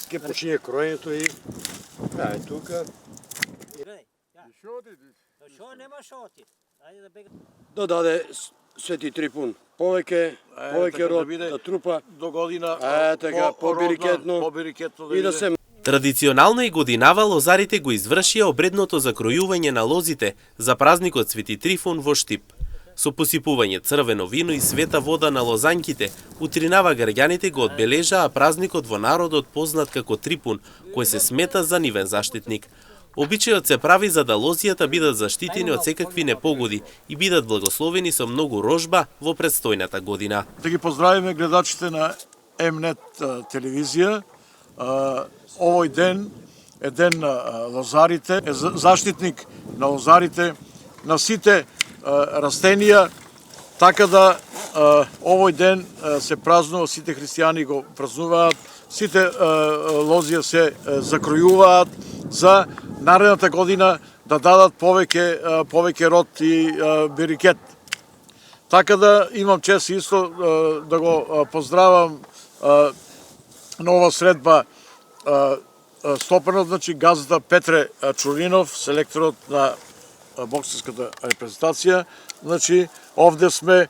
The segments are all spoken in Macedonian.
Ке почине кроењето и е тука. Шо нема шоти. Ајде да бега. Додаде Свети Трифун повеќе род да трупа до година. така побирикетно и да се. Традиционално и годинава лозарите го извршија обредното закројување на лозите за празникот Свети Трифун во Штип. Со посипување црвено вино и света вода на лозанките, утринава граѓаните го одбележаа празникот во народот познат како Трипун, кој се смета за нивен заштитник. Обичајот се прави за да лозијата бидат заштитени од секакви непогоди и бидат благословени со многу рожба во предстојната година. Да ги поздравиме гледачите на Мнет телевизија. Овој ден е ден на лозарите, е заштитник на лозарите, на сите растенија, така да овој ден се празнува, сите христијани го празнуваат, сите лозија се закројуваат за наредната година да дадат повеќе род и берикет. Така да имам чест исто да го поздравам на ова средба стопанот, значи газата Петре Чуринов, селекторот на боксерската репрезентација. Значи, овде сме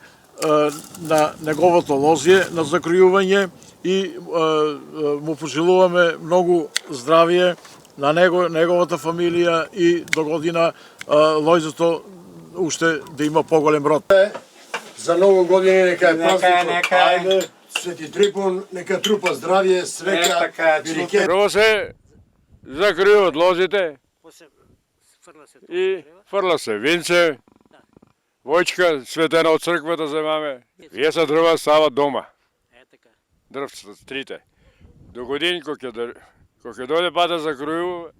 на неговото лозие на закројување и му пожелуваме многу здравие на неговата фамилија и до година лојзото уште да има поголем род. За ново година нека е празник. Ајде, Свети Трифун, нека трупа здравје, среќа, берикет. Прво се закријуват лозите и фрла се винце, војчка светена од црквата земаме. Вие се дрва става дома. Дрвцата, трите. До години кога ќе дојде пат да закројува,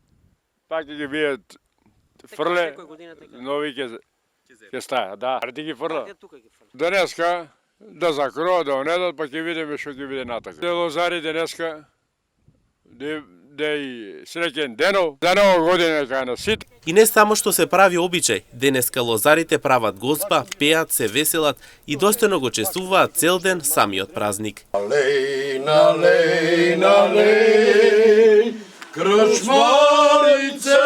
пак ќе ги бијат фрле, нови ќе стаја, да. Арти ги фрла. Денеска да закроа, да онедат, па ќе видиме што ќе биде натака. Лозари денеска, и среќен денов, за нова година кај на сит. И не само што се прави обичај, денеска лозарите прават гозба, пеат, се веселат и достојно го чествуваат цел ден самиот празник. Налеј, налеј, налеј, крчмарице,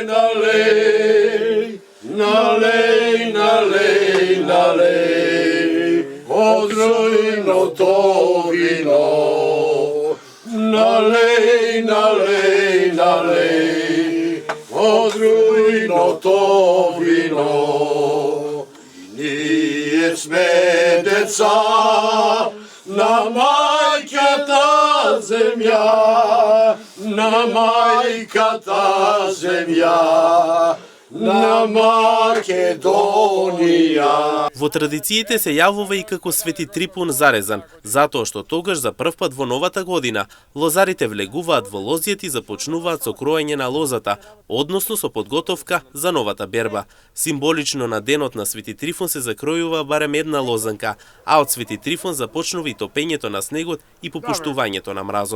налеј, налеј, налеј, налеј, од рујното вино. Налеј, налеј, налеј, од рујното вино. И ние сме деца на мајката земја, на мајката земја, на Македонија. Во традициите се јавува и како Свети Трипун зарезан, затоа што тогаш за прв пат во новата година лозарите влегуваат во лозијата и започнуваат со кроење на лозата, односно со подготовка за новата берба. Символично на денот на Свети Трифун се закројува барем една лозанка, а од Свети Трифун започнува и топењето на снегот и попуштувањето на мразот.